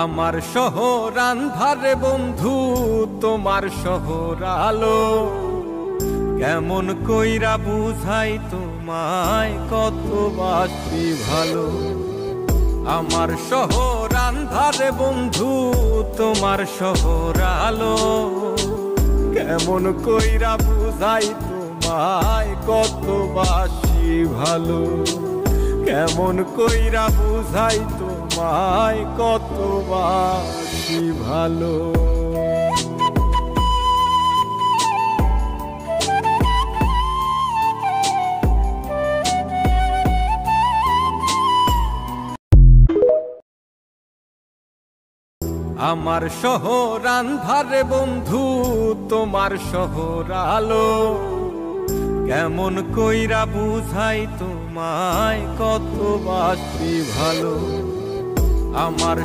আমার শহর আন্ধারে বন্ধু, তোমার শহর আলো। কেমন কইরা বুঝাই তোমায়, কত বাসি ভালো। আমার শহর আন্ধারে বন্ধু, তোমার শহর আলো। কেমন কইরা বুঝাই তোমায়, কত বাসি ভালো। কেমন কইরা বুঝাই তোমায়, কত বাসি ভালো। আমার শহর আন্ধারে বন্ধু, তোমার শহর আলো। কেমন কইরা বুঝাই তোমায়, কত বাসি ভালো। আমার